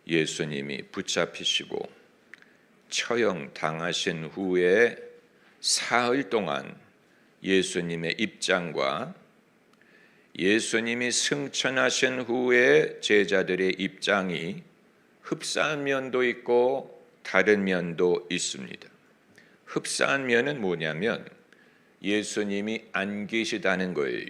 예수님이 붙잡히시고 처형 당하신 후에 사흘 동안 예수님의 입장과 예수님이 승천하신 후에 제자들의 입장이 흡사한 면도 있고 다른 면도 있습니다. 흡사한 면은 뭐냐면 예수님이 안 계시다는 거예요.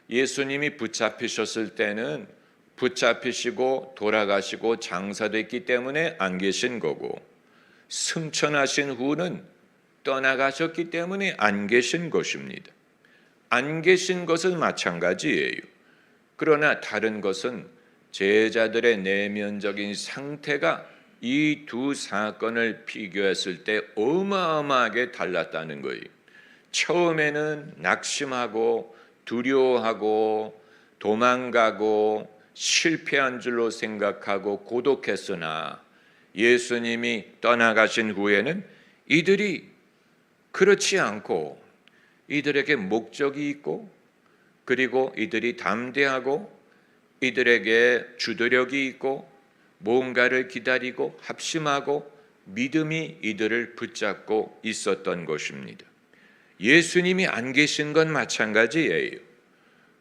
예수님이 붙잡히셨을 때는 붙잡히시고 돌아가시고 장사됐기 때문에 안 계신 거고, 승천하신 후는 떠나가셨기 때문에 안 계신 것입니다. 안 계신 것은 마찬가지예요. 그러나 다른 것은 제자들의 내면적인 상태가 이 두 사건을 비교했을 때 어마어마하게 달랐다는 거예요. 처음에는 낙심하고 두려워하고 도망가고 실패한 줄로 생각하고 고독했으나 예수님이 떠나가신 후에는 이들이 그렇지 않고 이들에게 목적이 있고, 그리고 이들이 담대하고 이들에게 주도력이 있고 뭔가를 기다리고 합심하고 믿음이 이들을 붙잡고 있었던 것입니다. 예수님이 안 계신 건 마찬가지예요.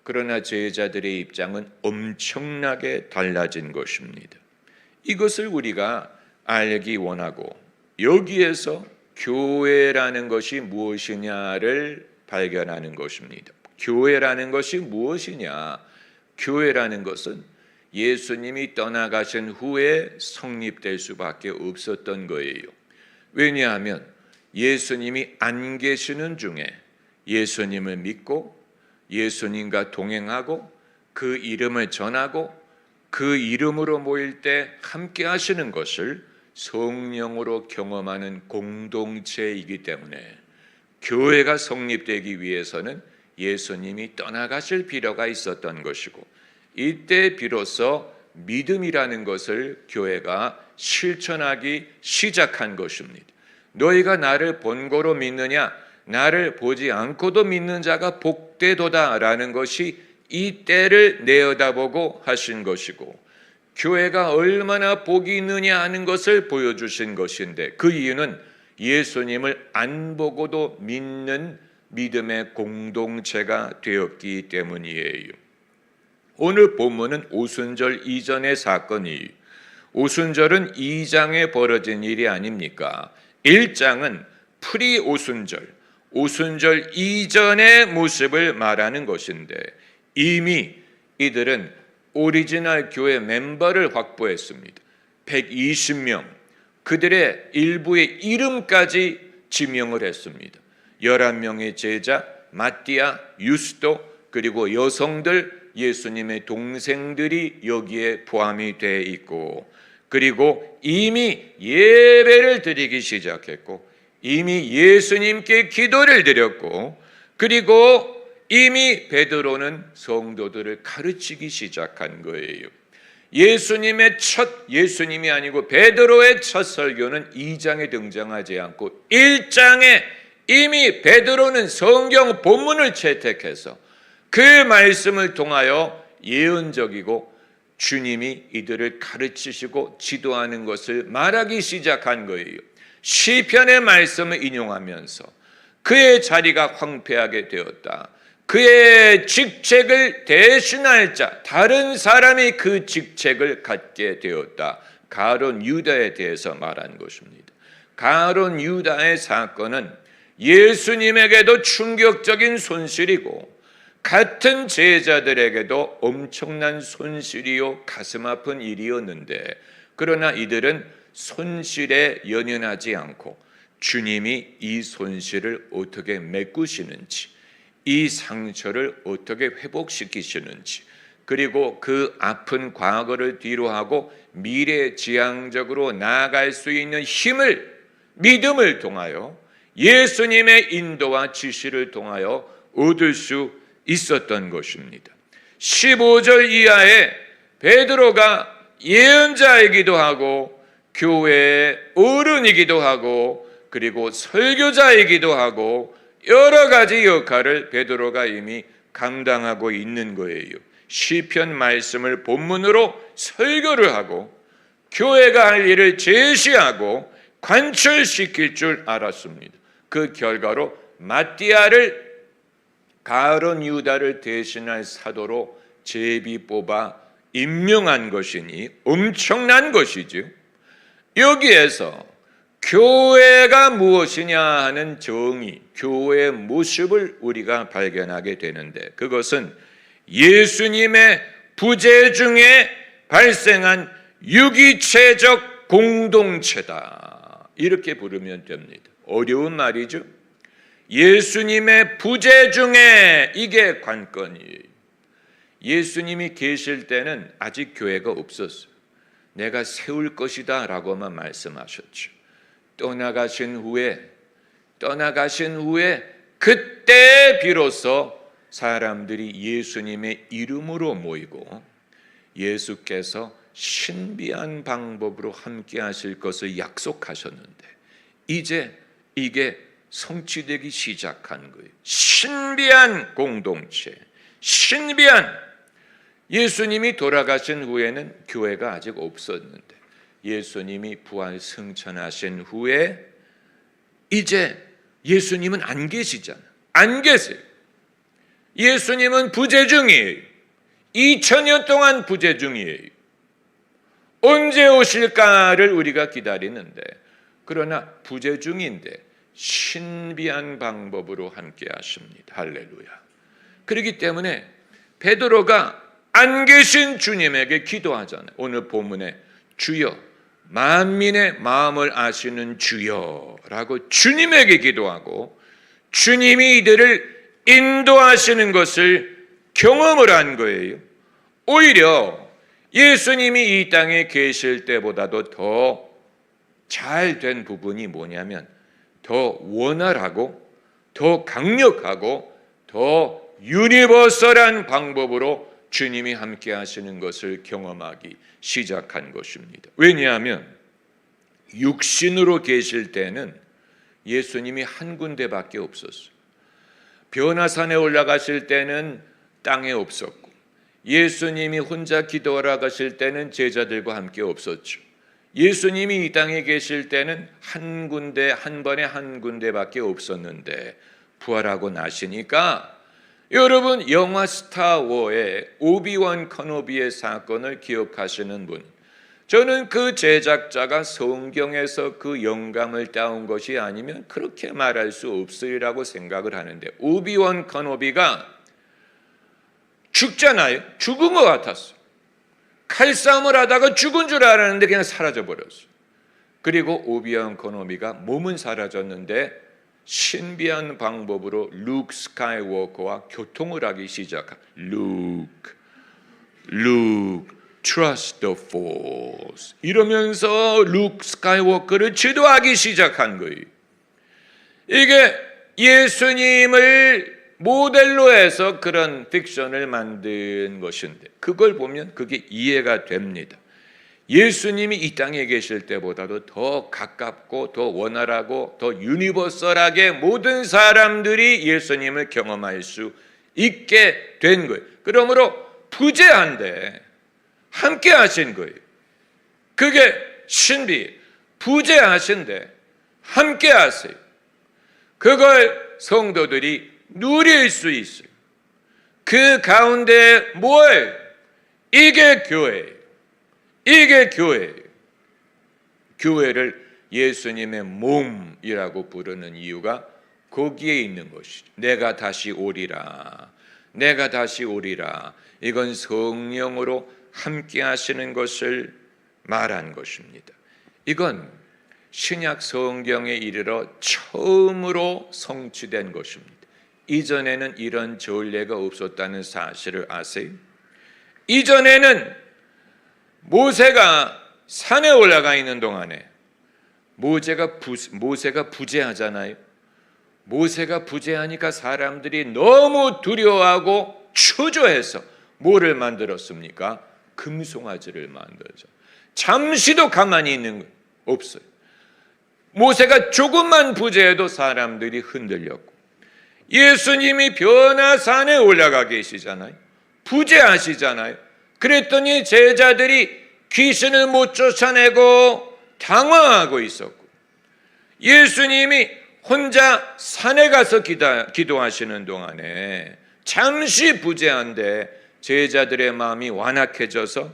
그러나 제자들의 입장은 엄청나게 달라진 것입니다. 이것을 우리가 알기 원하고, 여기에서 교회라는 것이 무엇이냐를 발견하는 것입니다. 교회라는 것이 무엇이냐? 교회라는 것은 예수님이 떠나가신 후에 성립될 수밖에 없었던 거예요. 왜냐하면 예수님이 안 계시는 중에 예수님을 믿고 예수님과 동행하고 그 이름을 전하고 그 이름으로 모일 때 함께 하시는 것을 성령으로 경험하는 공동체이기 때문에 교회가 성립되기 위해서는 예수님이 떠나가실 필요가 있었던 것이고, 이때 비로소 믿음이라는 것을 교회가 실천하기 시작한 것입니다. 너희가 나를 본고로 믿느냐? 나를 보지 않고도 믿는 자가 복되도다라는 것이 이 때를 내어다보고 하신 것이고, 교회가 얼마나 복이 있느냐 하는 것을 보여주신 것인데, 그 이유는 예수님을 안 보고도 믿는 믿음의 공동체가 되었기 때문이에요. 오늘 본문은 오순절 이전의 사건이에요. 오순절은 2장에 벌어진 일이 아닙니까? 1장은 프리 오순절, 오순절 이전의 모습을 말하는 것인데, 이미 이들은 오리지널 교회 멤버를 확보했습니다. 120명, 그들의 일부의 이름까지 지명을 했습니다. 11명의 제자, 마띠아, 유스도, 그리고 여성들, 예수님의 동생들이 여기에 포함이 되어 있고, 그리고 이미 예배를 드리기 시작했고, 이미 예수님께 기도를 드렸고, 그리고 이미 베드로는 성도들을 가르치기 시작한 거예요. 예수님이 아니고 베드로의 첫 설교는 2장에 등장하지 않고 1장에 이미 베드로는 성경 본문을 채택해서 그 말씀을 통하여 예언적이고 주님이 이들을 가르치시고 지도하는 것을 말하기 시작한 거예요. 시편의 말씀을 인용하면서 그의 자리가 황폐하게 되었다. 그의 직책을 대신할 자, 다른 사람이 그 직책을 갖게 되었다. 가론 유다에 대해서 말한 것입니다. 가론 유다의 사건은 예수님에게도 충격적인 손실이고 같은 제자들에게도 엄청난 손실이요 가슴 아픈 일이었는데, 그러나 이들은 손실에 연연하지 않고 주님이 이 손실을 어떻게 메꾸시는지, 이 상처를 어떻게 회복시키시는지, 그리고 그 아픈 과거를 뒤로하고 미래지향적으로 나아갈 수 있는 힘을, 믿음을 통하여 예수님의 인도와 지시를 통하여 얻을 수 있었던 것입니다. 15절 이하에 베드로가 예언자이기도 하고 교회의 어른이기도 하고 그리고 설교자이기도 하고 여러 가지 역할을 베드로가 이미 감당하고 있는 거예요. 시편 말씀을 본문으로 설교를 하고 교회가 할 일을 제시하고 관철시킬 줄 알았습니다. 그 결과로 마띠아를 가룟 유다를 대신할 사도로 제비 뽑아 임명한 것이니 엄청난 것이죠. 여기에서 교회가 무엇이냐 하는 정의, 교회의 모습을 우리가 발견하게 되는데, 그것은 예수님의 부재 중에 발생한 유기체적 공동체다, 이렇게 부르면 됩니다. 어려운 말이죠. 예수님의 부재 중에, 이게 관건이에요. 예수님이 계실 때는 아직 교회가 없었어요. 내가 세울 것이다 라고만 말씀하셨죠. 떠나가신 후에 그때 비로소 사람들이 예수님의 이름으로 모이고 예수께서 신비한 방법으로 함께 하실 것을 약속하셨는데, 이제 이게 성취되기 시작한 거예요. 신비한 공동체, 신비한, 예수님이 돌아가신 후에는 교회가 아직 없었는데 예수님이 부활 승천하신 후에 이제 예수님은 안 계시잖아요. 안 계세요. 예수님은 부재 중이에요. 2000년 동안 부재 중이에요. 언제 오실까를 우리가 기다리는데, 그러나 부재 중인데 신비한 방법으로 함께 하십니다. 할렐루야. 그렇기 때문에 베드로가 안 계신 주님에게 기도하잖아요. 오늘 본문에 주여, 만민의 마음을 아시는 주여라고 주님에게 기도하고, 주님이 이들을 인도하시는 것을 경험을 한 거예요. 오히려 예수님이 이 땅에 계실 때보다도 더 잘 된 부분이 뭐냐면, 더 원활하고 더 강력하고 더 유니버설한 방법으로 주님이 함께 하시는 것을 경험하기 시작한 것입니다. 왜냐하면 육신으로 계실 때는 예수님이 한 군데밖에 없었어요. 변화산에 올라가실 때는 땅에 없었고, 예수님이 혼자 기도하러 가실 때는 제자들과 함께 없었죠. 예수님이 이 땅에 계실 때는 한 군데, 한 번에 한 군데밖에 없었는데 부활하고 나시니까, 여러분 영화 스타워의 오비원 커노비의 사건을 기억하시는 분, 저는 그 제작자가 성경에서 그 영감을 따온 것이 아니면 그렇게 말할 수 없으리라고 생각을 하는데, 오비원 커노비가 죽잖아요. 죽은 것 같았어. 칼싸움을 하다가 죽은 줄 알았는데 그냥 사라져버렸어. 그리고 오비원 커노비가 몸은 사라졌는데 신비한 방법으로 루크 스카이워커와 교통을 하기 시작한, 루크, trust the force, 이러면서 루크 스카이워커를 지도하기 시작한 거예요. 이게 예수님을 모델로 해서 그런 픽션을 만든 것인데, 그걸 보면 그게 이해가 됩니다. 예수님이 이 땅에 계실 때보다도 더 가깝고 더 원활하고 더 유니버설하게 모든 사람들이 예수님을 경험할 수 있게 된 거예요. 그러므로 부재한데 함께 하신 거예요. 그게 신비. 부재하신데 함께 하세요. 그걸 성도들이 누릴 수 있어요. 그 가운데 뭘? 이게 교회예요. 이게 교회예요. 교회를 예수님의 몸이라고 부르는 이유가 거기에 있는 것이죠. 내가 다시 오리라. 내가 다시 오리라. 이건 성령으로 함께 하시는 것을 말한 것입니다. 이건 신약 성경에 이르러 처음으로 성취된 것입니다. 이전에는 이런 전례가 없었다는 사실을 아세요? 이전에는 모세가 산에 올라가 있는 동안에 모세가 부재하잖아요. 모세가 부재하니까 사람들이 너무 두려워하고 초조해서 뭐를 만들었습니까? 금송아지를 만들죠. 잠시도 가만히 있는 거 없어요. 모세가 조금만 부재해도 사람들이 흔들렸고, 예수님이 변화산에 올라가 계시잖아요. 부재하시잖아요. 그랬더니 제자들이 귀신을 못 쫓아내고 당황하고 있었고, 예수님이 혼자 산에 가서 기도하시는 동안에 잠시 부재한데 제자들의 마음이 완악해져서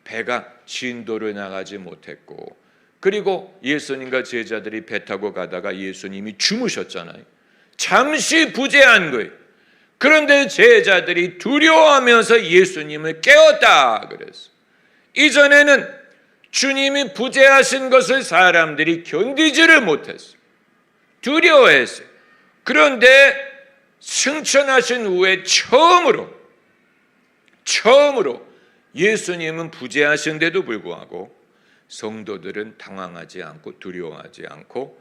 배가 진도를 나가지 못했고, 그리고 예수님과 제자들이 배 타고 가다가 예수님이 주무셨잖아요. 잠시 부재한 거예요. 그런데 제자들이 두려워하면서 예수님을 깨웠다 그랬어요. 이전에는 주님이 부재하신 것을 사람들이 견디지를 못했어요. 두려워했어요. 그런데 승천하신 후에 처음으로 예수님은 부재하신데도 불구하고 성도들은 당황하지 않고 두려워하지 않고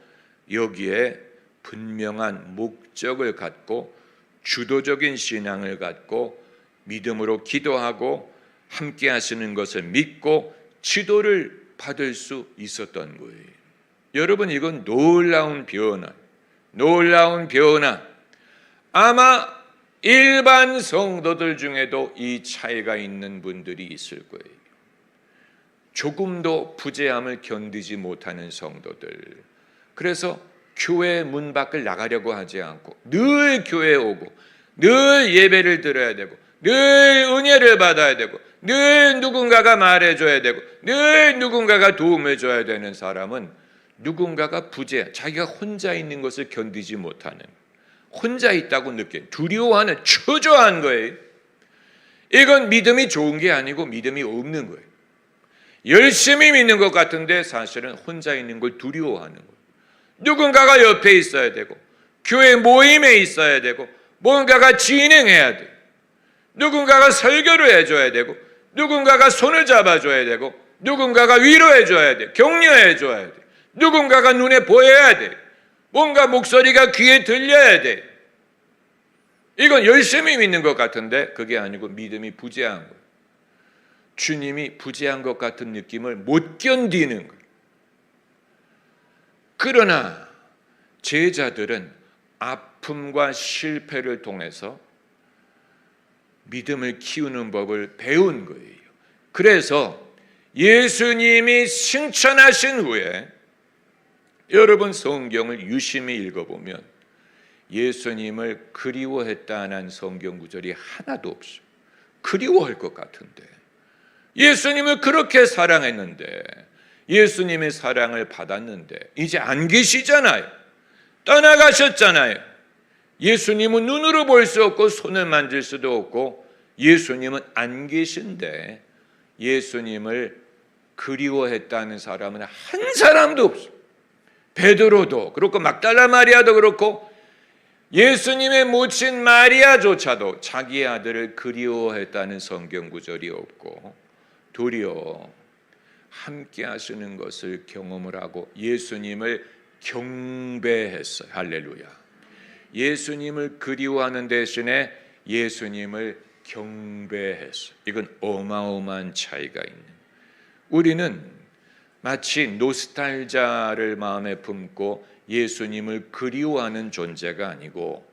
여기에 분명한 목적을 갖고 주도적인 신앙을 갖고 믿음으로 기도하고 함께 하시는 것을 믿고 지도를 받을 수 있었던 거예요. 여러분, 이건 놀라운 변화. 아마 일반 성도들 중에도 이 차이가 있는 분들이 있을 거예요. 조금도 부재함을 견디지 못하는 성도들. 그래서 교회 문 밖을 나가려고 하지 않고 늘 교회에 오고 늘 예배를 드려야 되고 늘 은혜를 받아야 되고 늘 누군가가 말해줘야 되고 늘 누군가가 도움을 줘야 되는 사람은 누군가가 자기가 혼자 있는 것을 견디지 못하는, 혼자 있다고 두려워하는, 초조한 거예요. 이건 믿음이 좋은 게 아니고 믿음이 없는 거예요. 열심히 믿는 것 같은데 사실은 혼자 있는 걸 두려워하는 거예요. 누군가가 옆에 있어야 되고 교회 모임에 있어야 되고 뭔가가 진행해야 돼요. 누군가가 설교를 해줘야 되고 누군가가 손을 잡아줘야 되고 누군가가 위로해줘야 돼요. 격려해줘야 돼요. 누군가가 눈에 보여야 돼요. 뭔가 목소리가 귀에 들려야 돼요. 이건 열심히 믿는 것 같은데 그게 아니고 믿음이 부재한 거예요. 주님이 부재한 것 같은 느낌을 못 견디는 거예요. 그러나 제자들은 아픔과 실패를 통해서 믿음을 키우는 법을 배운 거예요. 그래서 예수님이 승천하신 후에 여러분 성경을 유심히 읽어보면 예수님을 그리워했다는 성경 구절이 하나도 없어요. 그리워할 것 같은데, 예수님을 그렇게 사랑했는데, 예수님의 사랑을 받았는데 이제 안 계시잖아요. 떠나가셨잖아요. 예수님은 눈으로 볼 수 없고 손을 만질 수도 없고 예수님은 안 계신데 예수님을 그리워했다는 사람은 한 사람도 없어요. 베드로도 그렇고 막달라 마리아도 그렇고 예수님의 모친 마리아조차도 자기의 아들을 그리워했다는 성경 구절이 없고 도리어 함께 하시는 것을 경험을 하고 예수님을 경배했어요. 할렐루야. 예수님을 그리워하는 대신에 예수님을 경배했어요. 이건 어마어마한 차이가 있는. 우리는 마치 노스탈자를 마음에 품고 예수님을 그리워하는 존재가 아니고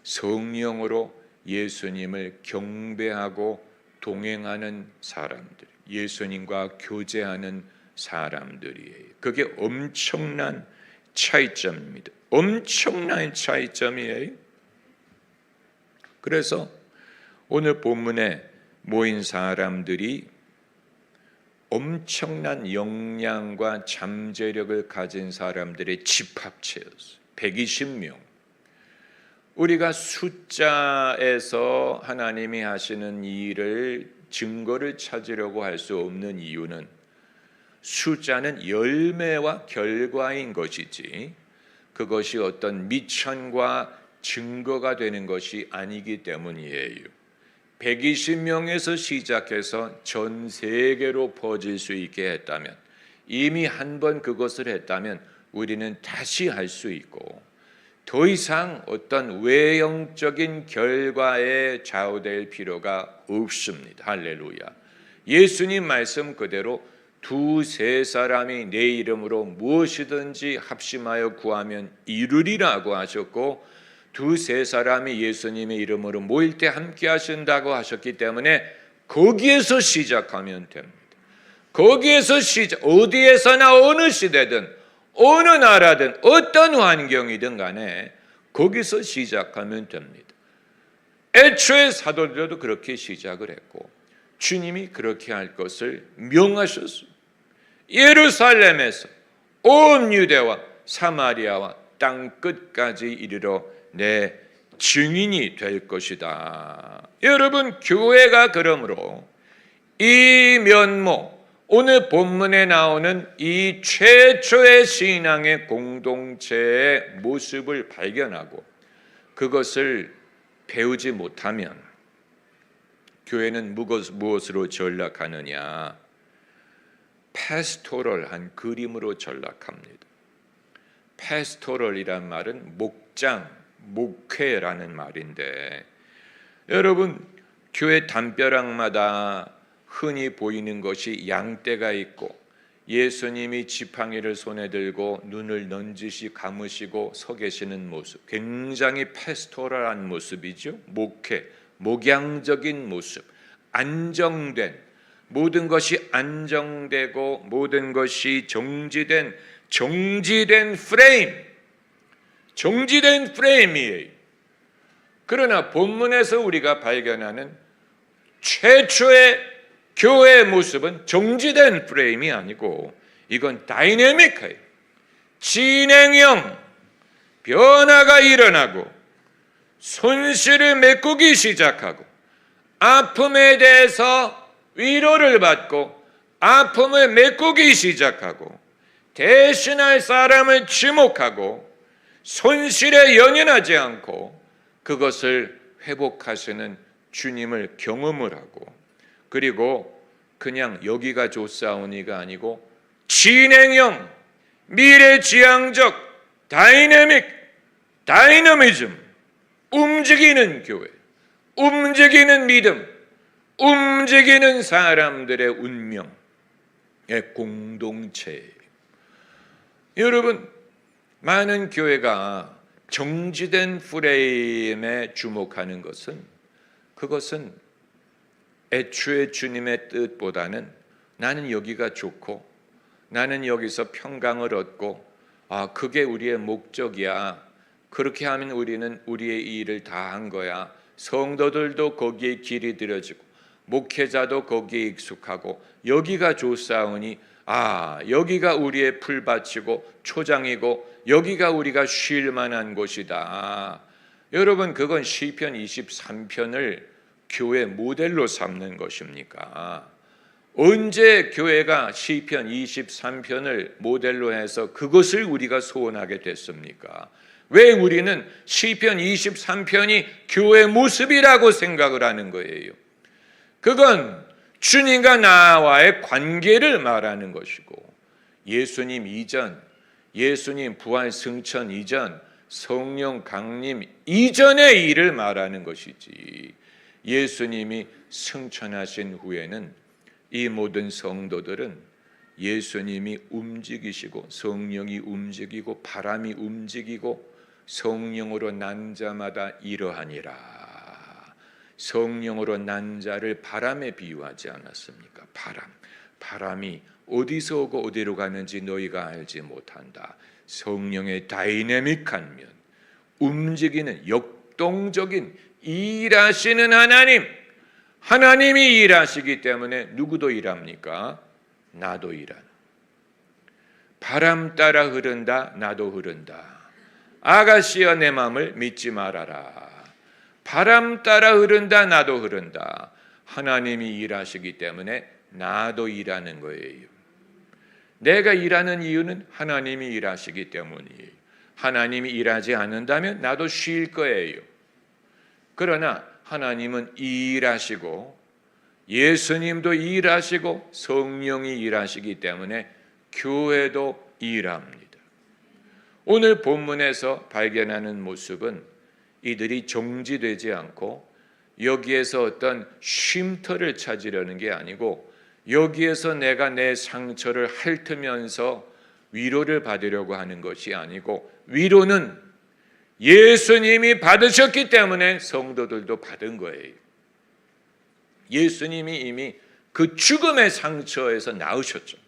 성령으로 예수님을 경배하고 동행하는 사람들, 예수님과 교제하는 사람들이에요. 그게 엄청난 차이점입니다. 엄청난 차이점이에요. 그래서 오늘 본문에 모인 사람들이 엄청난 역량과 잠재력을 가진 사람들의 집합체였어요. 120명. 우리가 숫자에서 하나님이 하시는 일을 증거를 찾으려고 할 수 없는 이유는 숫자는 열매와 결과인 것이지 그것이 어떤 미천과 증거가 되는 것이 아니기 때문이에요. 120명에서 시작해서 전 세계로 퍼질 수 있게 했다면, 이미 한 번 그것을 했다면 우리는 다시 할 수 있고 더 이상 어떤 외형적인 결과에 좌우될 필요가 없습니다. 할렐루야. 예수님 말씀 그대로 두세 사람이 내 이름으로 무엇이든지 합심하여 구하면 이루리라고 하셨고 두세 사람이 예수님의 이름으로 모일 때 함께 하신다고 하셨기 때문에 거기에서 시작하면 됩니다. 거기에서 어디에서나 어느 시대든 어느 나라든 어떤 환경이든 간에 거기서 시작하면 됩니다. 애초에 사도들도 그렇게 시작을 했고 주님이 그렇게 할 것을 명하셨습니다. 예루살렘에서 온 유대와 사마리아와 땅 끝까지 이르러 내 증인이 될 것이다. 여러분, 교회가 그러므로 이 면모, 오늘 본문에 나오는 이 최초의 신앙의 공동체의 모습을 발견하고 그것을 배우지 못하면 교회는 무엇으로 전락하느냐? 패스토럴한 그림으로 전락합니다. 패스토럴이란 말은 목장, 목회라는 말인데 여러분, 교회 담벼락마다 흔히 보이는 것이 양떼가 있고 예수님이 지팡이를 손에 들고 눈을 넌지시 감으시고 서 계시는 모습, 굉장히 패스토럴한 모습이죠. 목회, 목양적인 모습, 안정된, 모든 것이 안정되고 모든 것이 정지된 프레임이에요. 그러나 본문에서 우리가 발견하는 최초의 교회의 모습은 정지된 프레임이 아니고 이건 다이내믹해요. 진행형, 변화가 일어나고 손실을 메꾸기 시작하고 아픔에 대해서 위로를 받고 아픔을 메꾸기 시작하고 대신할 사람을 지목하고 손실에 연연하지 않고 그것을 회복하시는 주님을 경험을 하고 그리고 그냥 여기가 좋사오니가 아니고 진행형, 미래지향적, 다이너미즘, 움직이는 교회, 움직이는 믿음, 움직이는 사람들의 운명의 공동체예요. 여러분, 많은 교회가 정지된 프레임에 주목하는 그것은 애초에 주님의 뜻보다는 나는 여기가 좋고 나는 여기서 평강을 얻고 그게 우리의 목적이야. 그렇게 하면 우리는 우리의 일을 다 한 거야. 성도들도 거기에 길이 들여지고 목회자도 거기에 익숙하고 여기가 좋사오니 여기가 우리의 풀밭이고 초장이고 여기가 우리가 쉴 만한 곳이다. 여러분, 그건 시편 23편을 교회 모델로 삼는 것입니까? 언제 교회가 시편 23편을 모델로 해서 그것을 우리가 소원하게 됐습니까? 왜 우리는 시편 23편이 교회 모습이라고 생각을 하는 거예요? 그건 주님과 나와의 관계를 말하는 것이고 예수님 이전, 예수님 부활 승천 이전, 성령 강림 이전의 일을 말하는 것이지 예수님이 승천하신 후에는 이 모든 성도들은 예수님이 움직이시고 성령이 움직이고 바람이 움직이고 성령으로 난 자마다 이러하니라. 성령으로 난 자를 바람에 비유하지 않았습니까? 바람이 어디서 오고 어디로 가는지 너희가 알지 못한다. 성령의 다이내믹한 면, 움직이는 역동적인 일하시는 하나님이 일하시기 때문에 누구도 일합니까? 나도 일하는. 바람 따라 흐른다, 나도 흐른다. 아가씨여 내 마음을 믿지 말아라. 바람 따라 흐른다, 나도 흐른다. 하나님이 일하시기 때문에 나도 일하는 거예요. 내가 일하는 이유는 하나님이 일하시기 때문이에요. 하나님이 일하지 않는다면 나도 쉴 거예요. 그러나 하나님은 일하시고 예수님도 일하시고 성령이 일하시기 때문에 교회도 일합니다. 오늘 본문에서 발견하는 모습은 이들이 정지되지 않고 여기에서 어떤 쉼터를 찾으려는 게 아니고 여기에서 내가 내 상처를 핥으면서 위로를 받으려고 하는 것이 아니고 위로는 예수님이 받으셨기 때문에 성도들도 받은 거예요. 예수님이 이미 그 죽음의 상처에서 나으셨죠.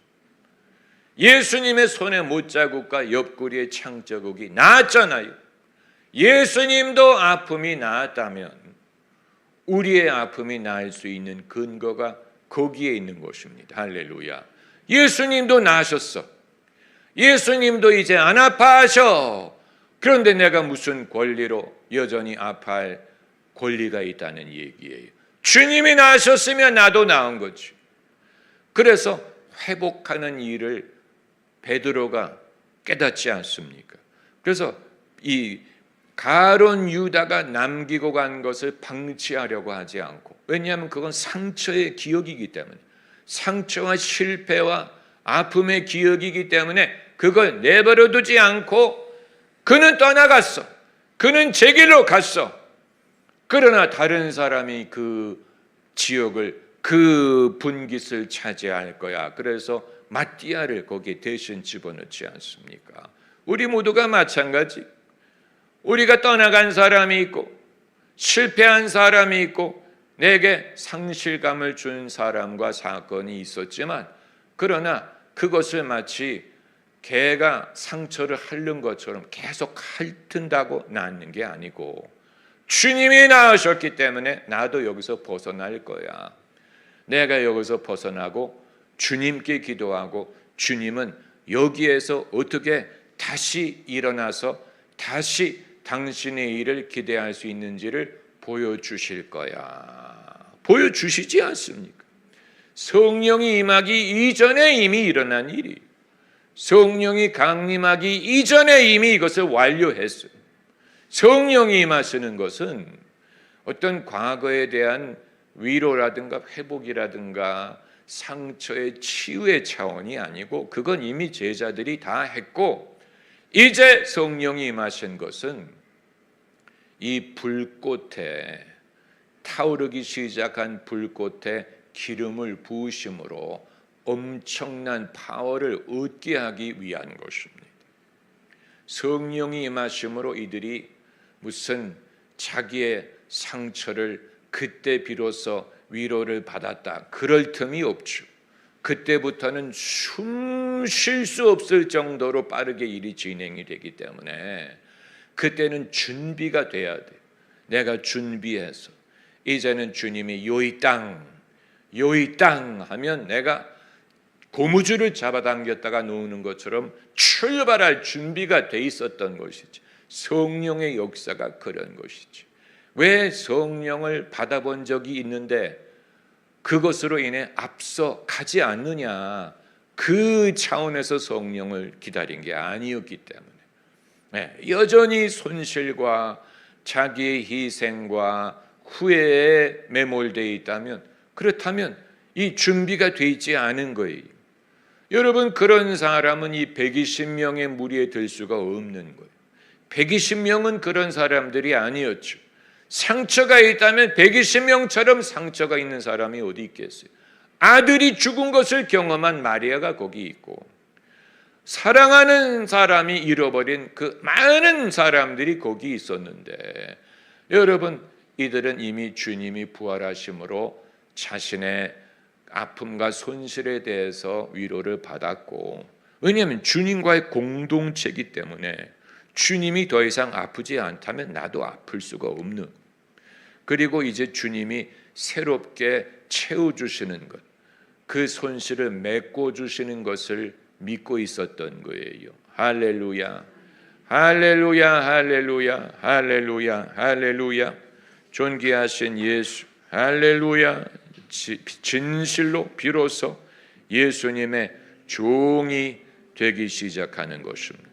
예수님의 손에 못자국과 옆구리의 창자국이 나았잖아요. 예수님도 아픔이 나았다면 우리의 아픔이 나을 수 있는 근거가 거기에 있는 것입니다. 할렐루야. 예수님도 나으셨어. 예수님도 이제 안 아파하셔. 그런데 내가 무슨 권리로 여전히 아파할 권리가 있다는 얘기예요. 주님이 나으셨으면 나도 나은 거지. 그래서 회복하는 일을 베드로가 깨닫지 않습니까? 그래서 이 가룟 유다가 남기고 간 것을 방치하려고 하지 않고, 왜냐하면 그건 상처의 기억이기 때문에, 상처와 실패와 아픔의 기억이기 때문에 그걸 내버려 두지 않고 그는 떠나갔어. 그는 제 길로 갔어. 그러나 다른 사람이 그 지역을, 그 분깃을 차지할 거야. 그래서 마띠아를 거기에 대신 집어넣지 않습니까? 우리 모두가 마찬가지. 우리가 떠나간 사람이 있고 실패한 사람이 있고 내게 상실감을 준 사람과 사건이 있었지만, 그러나 그것을 마치 개가 상처를 핥는 것처럼 계속 핥는다고 낫는 게 아니고, 주님이 나으셨기 때문에 나도 여기서 벗어날 거야. 내가 여기서 벗어나고 주님께 기도하고, 주님은 여기에서 어떻게 다시 일어나서 다시 당신의 일을 기대할 수 있는지를 보여주실 거야. 보여주시지 않습니까? 성령이 임하기 이전에 이미 일어난 일이, 성령이 강림하기 이전에 이미 이것을 완료했어요. 성령이 임하시는 것은 어떤 과거에 대한 위로라든가 회복이라든가 상처의 치유의 차원이 아니고, 그건 이미 제자들이 다 했고, 이제 성령이 임하신 것은 이 불꽃에, 타오르기 시작한 불꽃에 기름을 부으심으로 엄청난 파워를 얻게 하기 위한 것입니다. 성령이 임하심으로 이들이 무슨 자기의 상처를 그때 비로소 위로를 받았다, 그럴 틈이 없죠. 그때부터는 숨 쉴 수 없을 정도로 빠르게 일이 진행이 되기 때문에 그때는 준비가 돼야 돼. 내가 준비해서 이제는 주님이 요이 땅 하면 내가 고무줄을 잡아당겼다가 놓는 것처럼 출발할 준비가 돼 있었던 것이지. 성령의 역사가 그런 것이지. 왜 성령을 받아본 적이 있는데 그것으로 인해 앞서 가지 않느냐, 그 차원에서 성령을 기다린 게 아니었기 때문에 여전히 손실과 자기의 희생과 후회에 매몰되어 있다면, 그렇다면 이 준비가 되어 있지 않은 거예요. 여러분, 그런 사람은 이 120명의 무리에 들 수가 없는 거예요. 120명은 그런 사람들이 아니었죠. 상처가 있다면 120명처럼 상처가 있는 사람이 어디 있겠어요? 아들이 죽은 것을 경험한 마리아가 거기 있고, 사랑하는 사람이 잃어버린 그 많은 사람들이 거기 있었는데, 여러분, 이들은 이미 주님이 부활하심으로 자신의 아픔과 손실에 대해서 위로를 받았고, 왜냐하면 주님과의 공동체이기 때문에 주님이 더 이상 아프지 않다면 나도 아플 수가 없는, 그리고 이제 주님이 새롭게 채워주시는 것, 그 손실을 메꿔주시는 것을 믿고 있었던 거예요. 할렐루야, 할렐루야, 할렐루야, 할렐루야, 할렐루야. 존귀하신 예수, 할렐루야. 진실로 비로소 예수님의 종이 되기 시작하는 것입니다.